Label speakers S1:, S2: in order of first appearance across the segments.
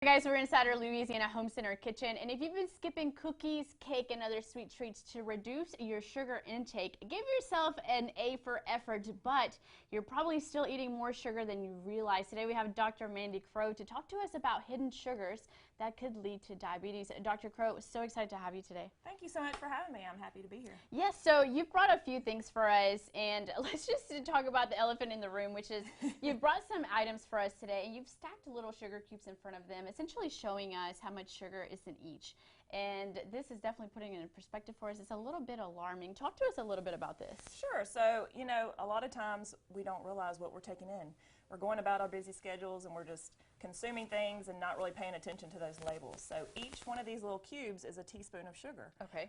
S1: Guys, we're inside our Louisiana Home Center kitchen, and if you've been skipping cookies, cake, and other sweet treats to reduce your sugar intake, give yourself an A for effort, but you're probably still eating more sugar than you realize. Today we have Dr. Mandy Crow to talk to us about hidden sugars that could lead to diabetes. Dr. Crow, so excited to have you today.
S2: Thank you so much for having me. I'm happy to be here.
S1: Yes, so you've brought a few things for us, and let's just talk about the elephant in the room, which is you've brought some items for us today, and you've stacked little sugar cubes in front of them, essentially showing us how much sugar is in each. And this is definitely putting it in perspective for us. It's a little bit alarming. Talk to us a little bit about this.
S2: Sure. So, you know, a lot of times we don't realize what we're taking in. We're going about our busy schedules and we're just consuming things and not really paying attention to those labels. So each one of these little cubes is a teaspoon of sugar.
S1: Okay.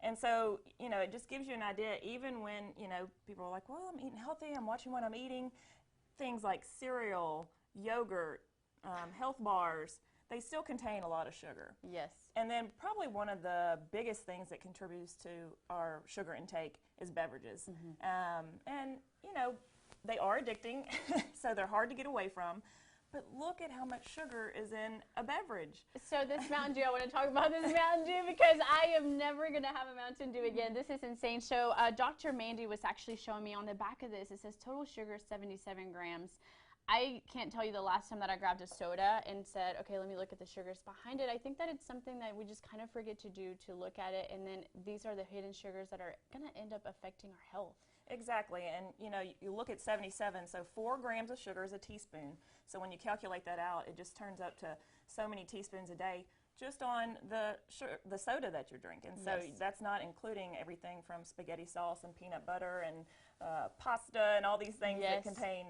S2: And so, you know, it just gives you an idea, even when, you know, people are like, well, I'm eating healthy, I'm watching what I'm eating. Things like cereal, yogurt, health bars, they still contain a lot of sugar.
S1: Yes.
S2: And then probably one of the biggest things that contributes to our sugar intake is beverages. And, you know, they are addicting, so they're hard to get away from. But look at how much sugar is in a beverage.
S1: So this Mountain Dew, I want to talk about this Mountain Dew because I am never going to have a Mountain Dew again. This is insane. So Dr. Mandy was actually showing me on the back of this, it says total sugar 77 grams. I can't tell you the last time that I grabbed a soda and said, okay, let me look at the sugars behind it. I think that it's something that we just kind of forget to do, to look at it, and then these are the hidden sugars that are going to end up affecting our health.
S2: Exactly, and you know, you look at 77, so 4 grams of sugar is a teaspoon. So when you calculate that out, it just turns up to so many teaspoons a day just on the soda that you're drinking. So
S1: Yes.
S2: that's not including everything from spaghetti sauce and peanut butter and pasta and all these things
S1: Yes.
S2: that contain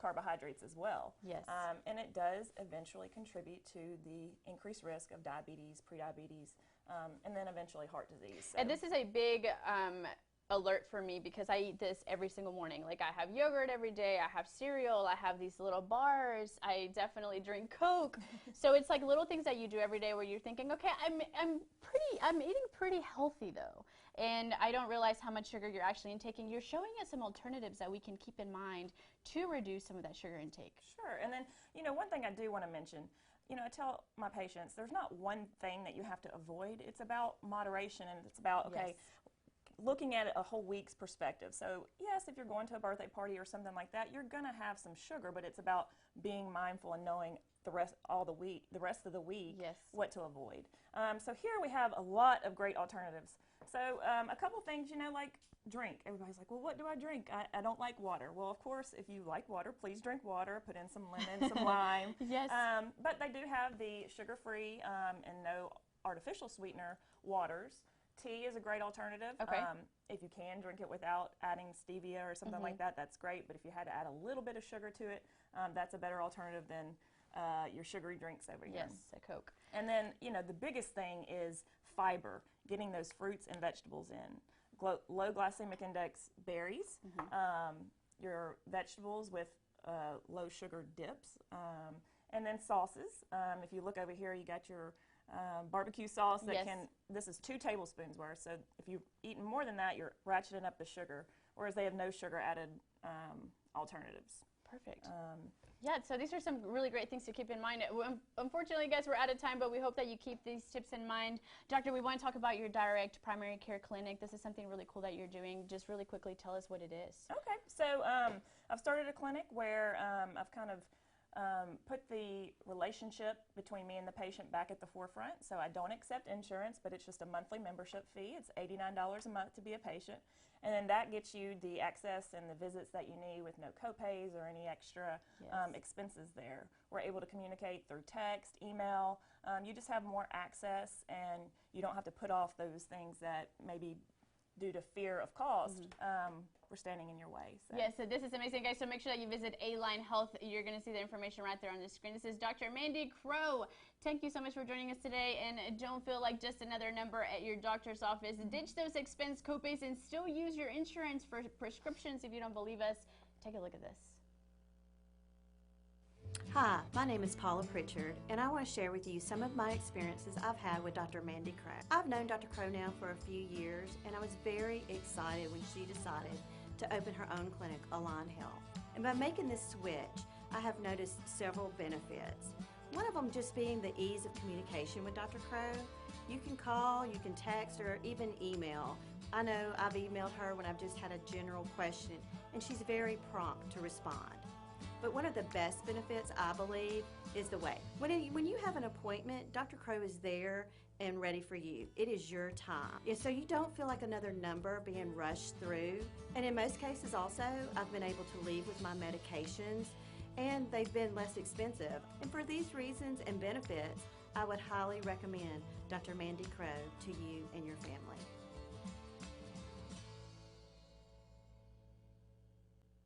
S2: carbohydrates as well.
S1: Yes.
S2: And it does eventually contribute to the increased risk of diabetes, prediabetes, and then eventually heart disease. So.
S1: And this is a big alert for me because I eat this every single morning. Like I have yogurt every day, I have cereal, I have these little bars, I definitely drink Coke. So it's like little things that you do every day where you're thinking, okay, I'm eating pretty healthy though. And I don't realize how much sugar you're actually intaking. You're showing us some alternatives that we can keep in mind to reduce some of that sugar intake.
S2: Sure. And then, you know, one thing I do want to mention, you know, I tell my patients there's not one thing that you have to avoid. It's about moderation, and it's about, okay,
S1: Yes.
S2: looking at it a whole week's perspective. So yes, if you're going to a birthday party or something like that, you're going to have some sugar, but it's about being mindful and knowing the rest of the week,
S1: Yes.
S2: what to avoid. So here we have a lot of great alternatives. So a couple things, you know, like drink. Everybody's like, well, what do I drink? I don't like water. Well, of course, if you like water, please drink water. Put in some lemon, some lime.
S1: Yes.
S2: But they do have the sugar-free and no artificial sweetener waters. Tea is a great alternative.
S1: Okay.
S2: If you can drink it without adding stevia or something like that, that's great. But if you had to add a little bit of sugar to it, that's a better alternative than your sugary drinks over here.
S1: Yes, a Coke.
S2: And then, you know, the biggest thing is fiber, getting those fruits and vegetables in. Low glycemic index berries, your vegetables with low sugar dips, and then sauces. If you look over here, you got your barbecue sauce that
S1: Yes.
S2: this is 2 tablespoons worth, so if you've eaten more than that, you're ratcheting up the sugar, whereas they have no sugar added alternatives.
S1: Perfect. Yeah, so these are some really great things to keep in mind. Unfortunately, guys, we're out of time, but we hope that you keep these tips in mind. Doctor, we want to talk about your direct primary care clinic. This is something really cool that you're doing. Just really quickly, tell us what it is.
S2: Okay, so I've started a clinic where I've kind of put the relationship between me and the patient back at the forefront. So I don't accept insurance, but it's just a monthly membership fee. It's $89 a month to be a patient. And then that gets you the access and the visits that you need with no copays or any extra
S1: Yes.
S2: expenses there. We're able to communicate through text, email. You just have more access, and you don't have to put off those things that maybe due to fear of cost were standing in your way. So.
S1: Yes, so this is amazing, guys. So make sure that you visit A-Line Health. You're going to see the information right there on the screen. This is Dr. Mandy Crow. Thank you so much for joining us today. And don't feel like just another number at your doctor's office. Ditch those expense copays and still use your insurance for prescriptions. If you don't believe us, take a look at this.
S3: Hi, my name is Paula Pritchard, and I want to share with you some of my experiences I've had with Dr. Mandy Crow. I've known Dr. Crow now for a few years, and I was very excited when she decided to open her own clinic, Align Health. And by making this switch, I have noticed several benefits. One of them just being the ease of communication with Dr. Crow. You can call, you can text, or even email. I know I've emailed her when I've just had a general question, and she's very prompt to respond. But one of the best benefits, I believe, is the wait. When you have an appointment, Dr. Crow is there and ready for you. It is your time. And so you don't feel like another number being rushed through. And in most cases also, I've been able to leave with my medications, and they've been less expensive. And for these reasons and benefits, I would highly recommend Dr. Mandy Crow to you and your family.